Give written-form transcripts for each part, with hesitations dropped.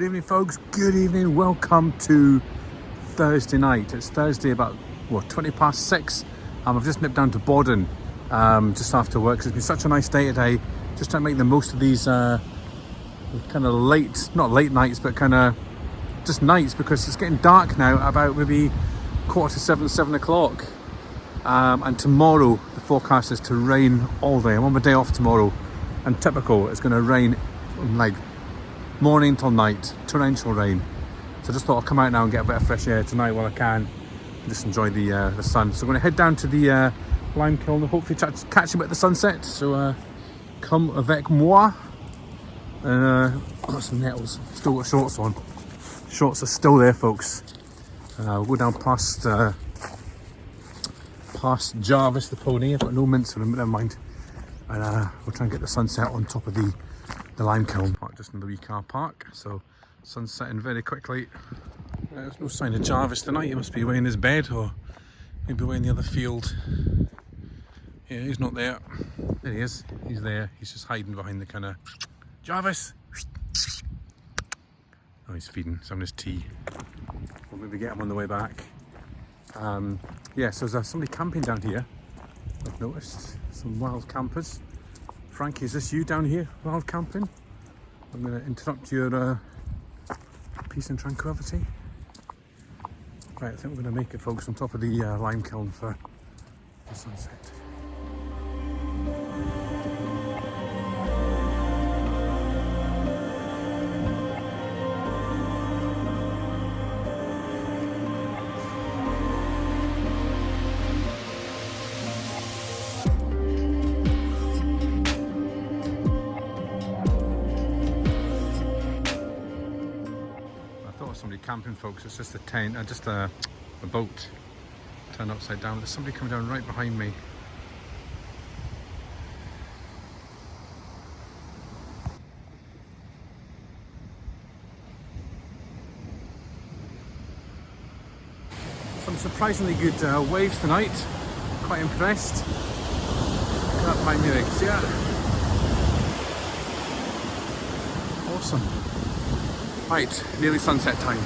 evening, folks. Good evening. Welcome to Thursday night. It's Thursday about, 20 past 6. I've just nipped down to Boddin just after work. It's been such a nice day today. Just trying to make the most of these kind of not late nights, but kind of just nights, because it's getting dark now about maybe 6:45, 7 o'clock. And tomorrow, the forecast is to rain all day. I'm on my day off tomorrow, and typical, it's going to rain from like morning till night, torrential rain. So I just thought I'll come out now and get a bit of fresh air tonight while I can, and just enjoy the sun. So I'm going to head down to the lime kiln and hopefully catch a bit of the sunset. So come avec moi. And I've got some nettles, still got shorts on. Shorts are still there, folks. We'll go down past Jarvis the pony. I've got no mince for him, but never mind. And we'll try and get the sunset on top of the lime kiln. Just in the wee car park, so sun's setting very quickly. There's no sign of Jarvis tonight. He must be away in his bed, or maybe away in the other field. Yeah, he's not there. There he is. He's there. He's just hiding behind the kind of... Jarvis! Oh, he's feeding. He's having his tea. We'll maybe get him on the way back. Yeah, so there's somebody camping down here. I've noticed some wild campers. Frankie, is this you down here, wild camping? I'm going to interrupt your peace and tranquility. Right, I think we're going to make it, folks, on top of the lime kiln for the sunset. Somebody camping, folks. It's just a tent, just a boat turned upside down. There's somebody coming down right behind me. Some surprisingly good waves tonight. Quite impressed. Look at that behind me, like, see that? Awesome. Right, nearly sunset time.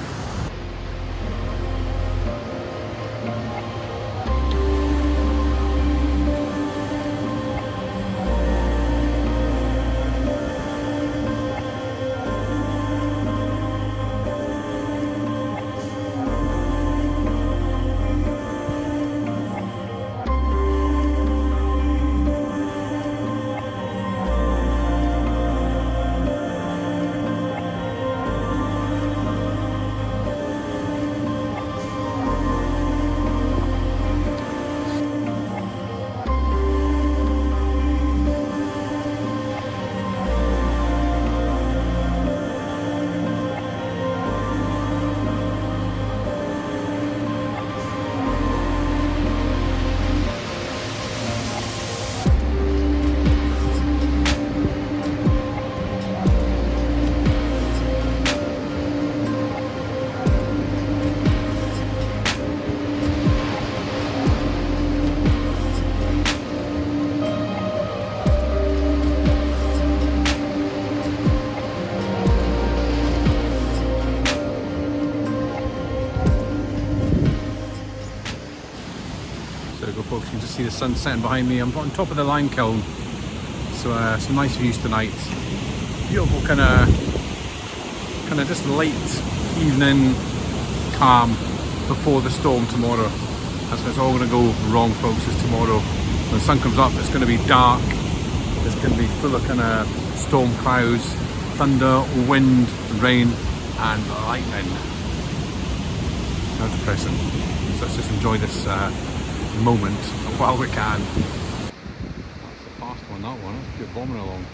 Folks, you can just see the sun setting behind me. I'm on top of the lime kiln, so some nice views tonight. Beautiful kind of just late evening calm before the storm tomorrow. That's where it's all going to go wrong, folks, is tomorrow. When the sun comes up, it's going to be dark. It's going to be full of kind of storm clouds, thunder, wind, rain and lightning. How depressing. So let's just enjoy this moment while we can. That's the fast one, that one. That's good bombing along.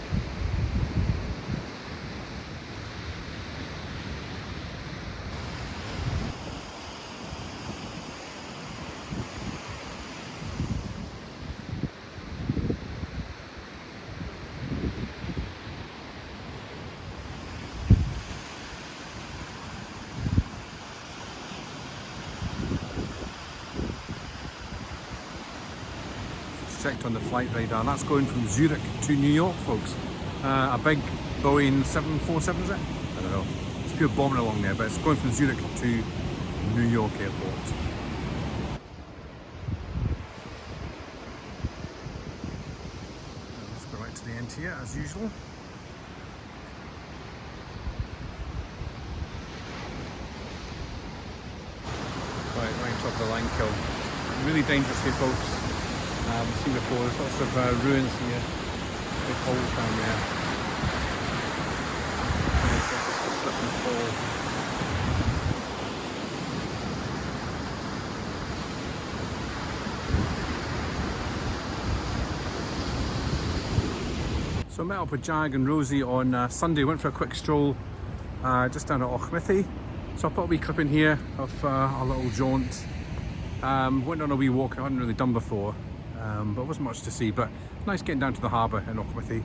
Checked on the flight radar, and that's going from Zurich to New York, folks. A big Boeing 747, is it? I don't know. It's must be a bomber along there, but it's going from Zurich to New York Airport. Let's go right to the end here, as usual. Right on top of the line kill. Really dangerous here, folks. Seen before, there's lots of ruins here, big holes down there. It's just a slip and fall. So I met up with Jag and Rosie on Sunday, went for a quick stroll just down at Auchmithie. So I put a wee clip in here of our little jaunt. Went on a wee walk I hadn't really done before, but it wasn't much to see, but nice getting down to the harbour in Auchmithie.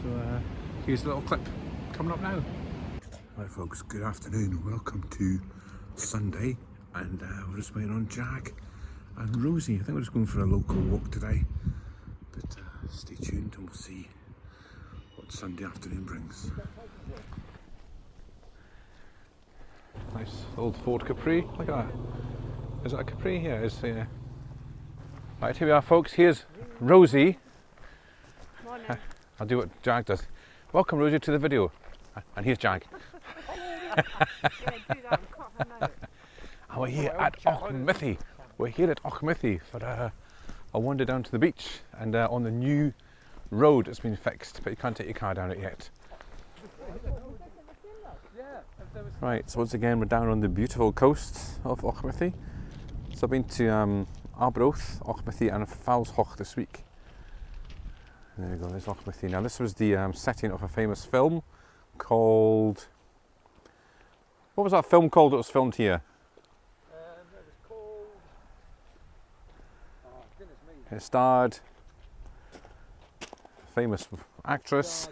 So here's a little clip coming up now. Right folks, good afternoon, welcome to Sunday, and we're just waiting on Jag and Rosie. I think we're just going for a local walk today, but stay tuned and we'll see what Sunday afternoon brings. Nice old Ford Capri, look at that. Is that a Capri here? Right, here we are folks, here's Rosie. Morning. I'll do what Jag does. Welcome Rosie to the video. And here's Jag. Yeah, do that and cut her out. And we're here at Auchmithie. We're here at Auchmithie for a wander down to the beach and on the new road that's been fixed, but you can't take your car down it yet. Right, so once again we're down on the beautiful coast of Auchmithie. So I've been to Arbroath, Auchmithie and Falshoch this week. There you go, there's Auchmithie. Now this was the setting of a famous film called... What was that film called that was filmed here? It was called... Oh, goodness me. It starred famous actress.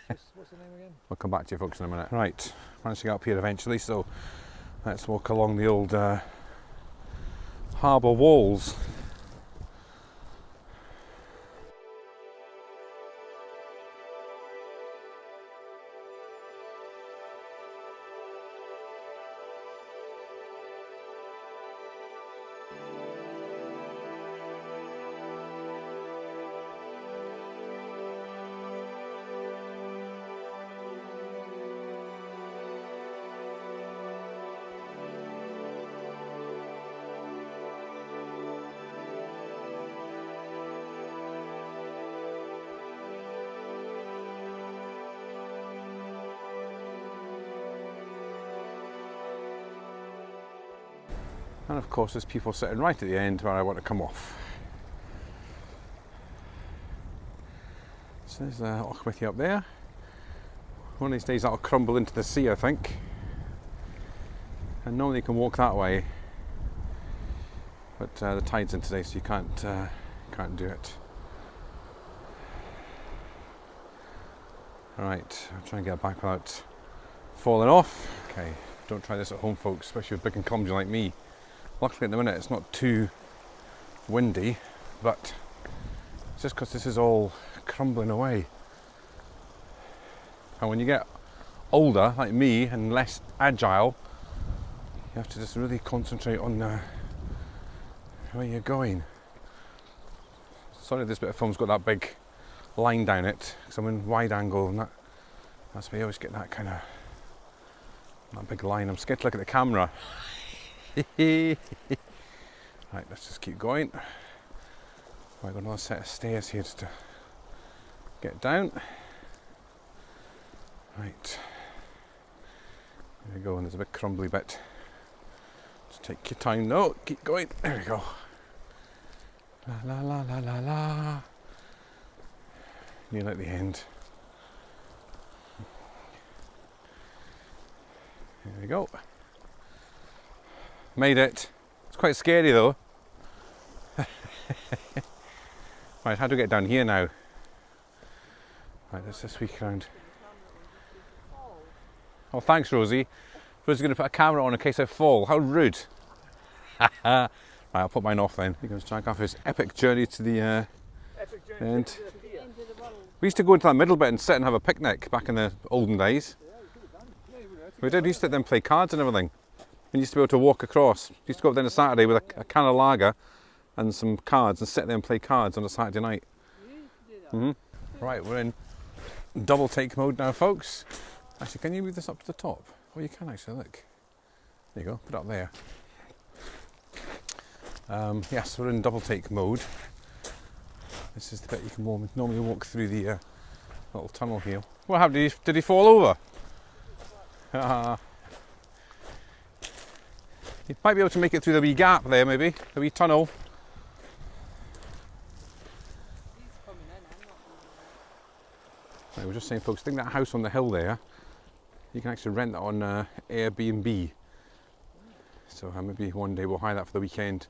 What's the name again? I'll come back to you folks in a minute. Right, managed to get up here eventually, so let's walk along the old harbour walls. And of course there's people sitting right at the end where I want to come off. So there's Auchmithie up there. One of these days that'll crumble into the sea, I think. And normally you can walk that way, but the tide's in today, so you can't do it. Alright, I'll try and get back without falling off. Okay, don't try this at home folks, especially with big and clumsy like me. Luckily at the minute it's not too windy, but it's just because this is all crumbling away. And when you get older, like me, and less agile, you have to just really concentrate on where you're going. Sorry this bit of film's got that big line down it, because I'm in wide angle, and that's where you always get that kind of that big line. I'm scared to look at the camera. Right, let's just keep going. Right, got another set of stairs here just to get down. Right, there we go, and there's a bit crumbly bit. Just take your time, no, keep going, there we go. La la la la la la. Nearly at the end. There we go. Made it. It's quite scary though. Right, how do we get down here now? Right, let's just squeak around. Oh, thanks Rosie. Rosie's going to put a camera on in case I fall. How rude. Right, I'll put mine off then. Here goes Jack off his epic journey to the end. We used to go into that middle bit and sit and have a picnic back in the olden days. We did. We used to sit there and play cards and everything. We used to be able to walk across. We used to go up there on a Saturday with a can of lager and some cards and sit there and play cards on a Saturday night. Right, we're in double take mode now, folks. Actually, can you move this up to the top? Oh, you can actually, look. There you go, put it up there. Yes, we're in double take mode. This is the bit you can normally walk through the little tunnel here. What happened? Did he fall over? You might be able to make it through the wee gap there, maybe, the wee tunnel. I was just saying, folks, I think that house on the hill there, you can actually rent that on Airbnb. So maybe one day we'll hire that for the weekend.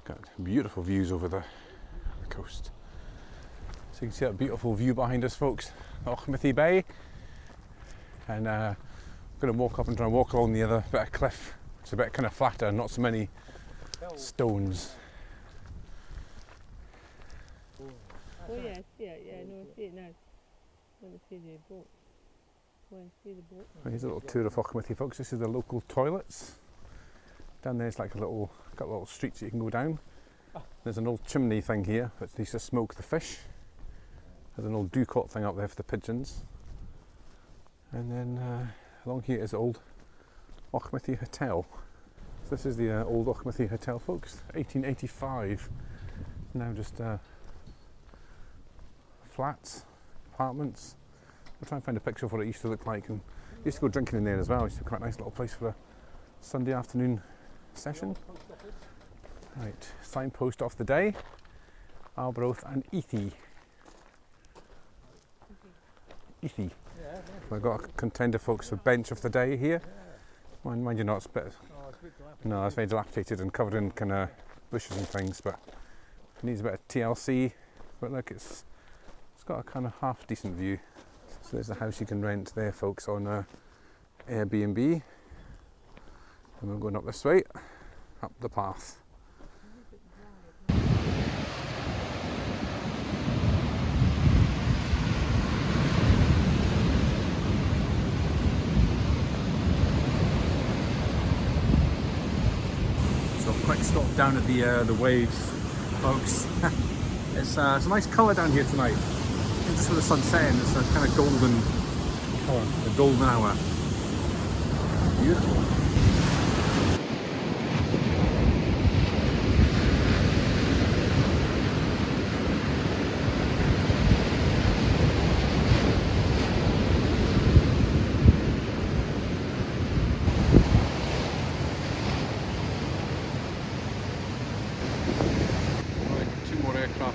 Got beautiful views over the coast. So you can see that beautiful view behind us, folks, Auchmithie Bay. And I'm going to walk up and try and walk along the other bit of cliff. It's a bit kind of flatter, not so many stones. Oh yeah, I see it. Yeah, no, I see it now. I want to see the boat. I want to see the boat. Here's a little tour of Auchmithie, folks. This is the local toilets. Down there's like got little streets that you can go down. There's an old chimney thing here, which they used to smoke the fish. There's an old dewcot thing up there for the pigeons. And then along here is the old Auchmithie Hotel. So this is the old Auchmithie Hotel, folks. 1885. Now just flats, apartments. I'll try and find a picture of what it used to look like. And I used to go drinking in there as well. It used to be quite a nice little place for a Sunday afternoon session. Right, signpost of the day. Arbroath and Ethy. Ethy. We've got a contender, folks, for bench of the day here. Mind you, not a bit. No, it's very dilapidated and covered in kind of bushes and things, but it needs a bit of TLC. But look, it's got a kind of half decent view. So there's the house you can rent there, folks, on Airbnb. And we're going up this way, up the path. So quick stop down at the waves, folks. It's a nice colour down here tonight. Just with the sun setting, it's a kind of golden colour, the golden hour. Beautiful.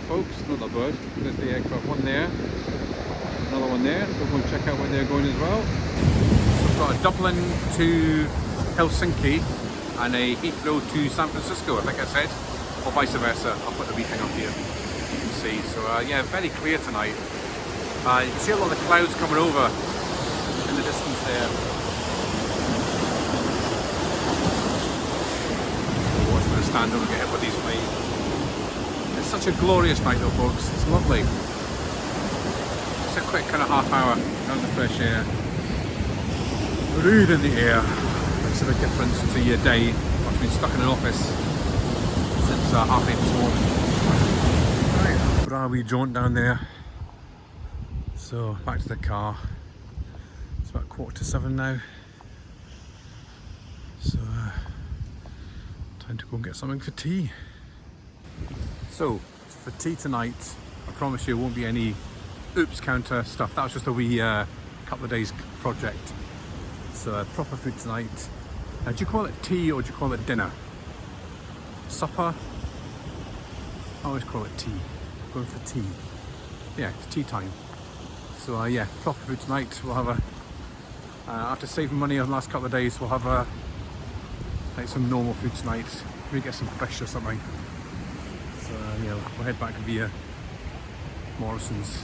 Folks, another bird. There's the aircraft, one there, another one there, so we'll check out where they're going as well. So we've got a Dublin to Helsinki and a Heathrow to San Francisco, I think I said, or vice versa. I'll put the wee thing up here, you can see. So yeah, very clear tonight. You can see a lot of the clouds coming over in the distance there. Watch for the stand, don't get hit with these waves. It's such a glorious night though, folks. It's lovely. It's a quick kind of half hour out in the fresh air. Breathe in the air. Makes a big difference to your day after being stuck in an office since 8:30 this morning. Right, for our wee jaunt down there. So back to the car. It's about 7:15 now. So time to go and get something for tea. So, for tea tonight, I promise you, won't be any oops counter stuff. That was just a wee couple of days project. So, proper food tonight. Now, do you call it tea or do you call it dinner? Supper? I always call it tea. Going for tea. Yeah, it's tea time. So, yeah, proper food tonight. We'll have after saving money over the last couple of days, we'll have like some normal food tonight. Maybe get some fish or something. Yeah, we'll head back via Morrison's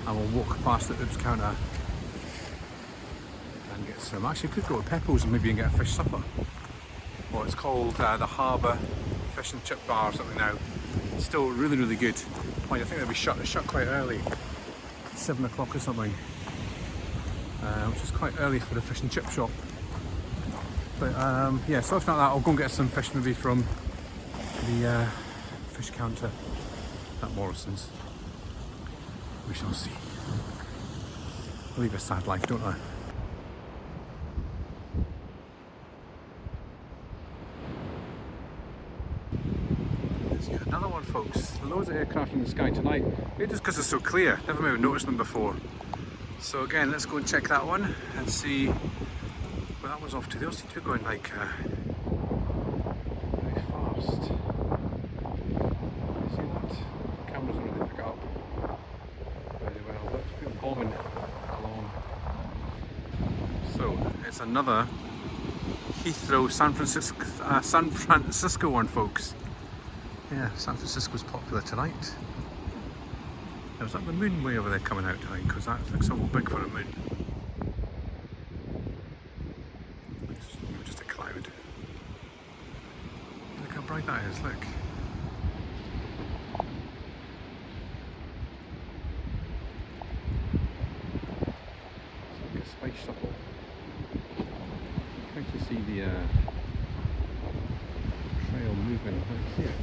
and we'll walk past the oops counter and get some. Actually, could go to Peppo's and maybe get a fish supper. Well, it's called the Harbour Fish and Chip Bar or something now. It's still really, really good. I think they'll be shut. They're shut quite early, 7 o'clock or something. which is quite early for the fish and chip shop. But yeah, so after that I'll go and get some fish maybe from the fish counter at Morrison's. We shall see. I live a sad life, don't I? There's yet another one, folks. Loads of aircraft in the sky tonight. Maybe just because it's so clear. Never even noticed them before. So again, let's go and check that one and see where that one's off to. They all seem to be going like very fast. You see that? The cameras don't really pick it up very well, but people bombing along. So it's another Heathrow San Francisco one, folks. Yeah, San Francisco's popular tonight. Now, is that the moon way over there coming out, I think? Because that looks so big for a moon. It's just a cloud. Look how bright that is, look. It's like a space shuttle. Trying to see the trail moving. I can see it.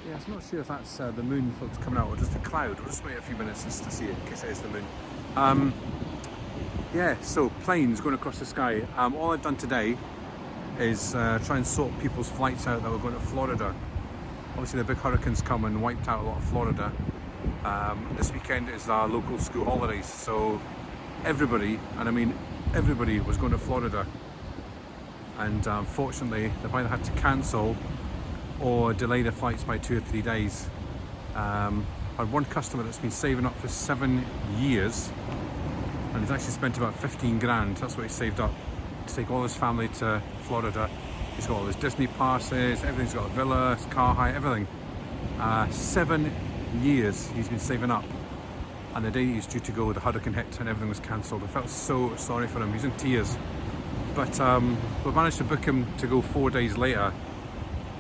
Yeah, I'm not sure if that's the moon, folks, coming out or just a cloud. We'll just wait a few minutes just to see it in case it is the moon. Yeah, so planes going across the sky. All I've done today is try and sort people's flights out that were going to Florida. Obviously the big hurricanes come and wiped out a lot of Florida. This weekend is our local school holidays, so everybody, and I mean everybody, was going to Florida. And unfortunately they've either had to cancel or delay their flights by 2 or 3 days. I had one customer that's been saving up for 7 years, and he's actually spent about 15 grand. That's what he saved up to take all his family to Florida. He's got all his Disney passes, everything's got a villa, his car hire, everything. 7 years he's been saving up, and the day he's due to go, the hurricane hit and everything was cancelled. I felt so sorry for him. He's in tears. But we managed to book him to go 4 days later,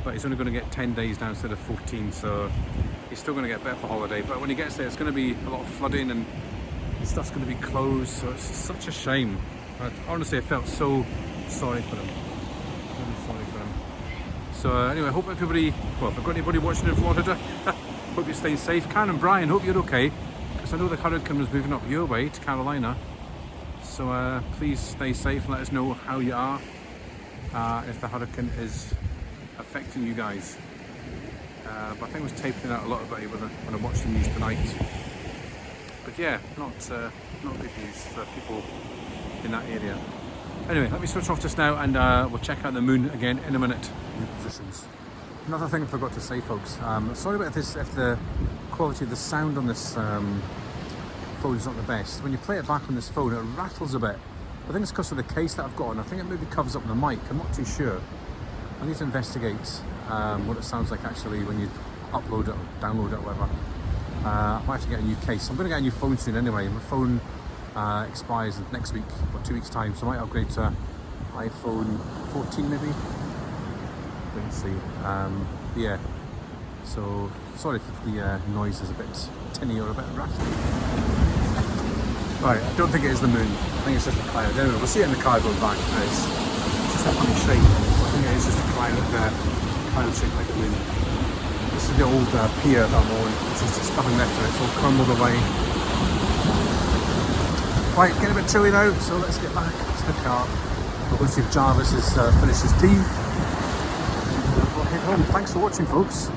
but he's only going to get 10 days now instead of 14, so he's still going to get better for holiday. But when he gets there, it's going to be a lot of flooding and stuff's going to be closed, so it's such a shame. But honestly, I felt so sorry for him. Really sorry for him. So anyway, I hope everybody, well, if I've got anybody watching in Florida, hope you're staying safe. Karen and Brian, hope you're okay, because I know the hurricane was moving up your way to Carolina. So please stay safe and let us know how you are, if the hurricane is affecting you guys. But I think I was taping out a lot about it when I watched the news tonight. But yeah, not good news for people in that area. Anyway, let me switch off just now and we'll check out the moon again in a minute. New positions. Another thing I forgot to say, folks. Sorry about this if the quality of the sound on this phone is not the best. When you play it back on this phone, it rattles a bit. I think it's because of the case that I've got on. I think it maybe covers up the mic. I'm not too sure. I need to investigate what it sounds like actually when you upload it or download it or whatever. I might have to get a new case. I'm going to get a new phone soon anyway. My phone expires next week or 2 weeks time, so I might upgrade to iPhone 14 maybe. Let's see. Yeah. So sorry if the noise is a bit tinny or a bit rattly. Right, I don't think it is the moon. I think it's just a cloud. Anyway, we'll see it in the car going back. It's just a funny shape. I think it is just a cloud there, cloud shaped like the moon. This is the old pier that I'm on, which is just nothing left of it. It's all crumbled away. Right, getting a bit chilly now, so let's get back to the car. We're going to see if Jarvis has finished his tea. We'll head home. Thanks for watching, folks,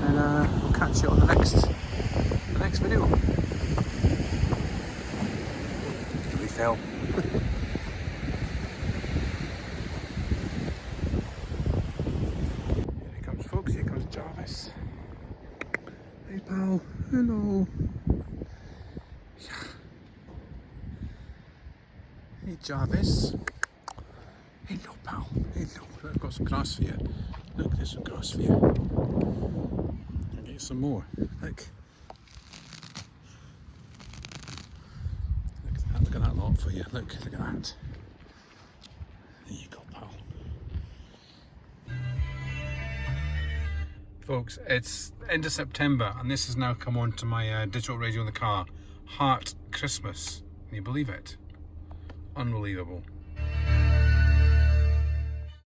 and we'll catch you on the next video. We fell. Here he comes, folks. Here comes Jarvis. Hey, pal. Hello. Hey, Jarvis. Hello, pal. Hello. Look, I've got some grass for you. Look, there's some grass for you. I'll get you some more. Look. Look at that lot for you. Look at that. There you go, pal. Folks, it's end of September and this has now come on to my digital radio in the car. Heart Christmas. Can you believe it? Unbelievable.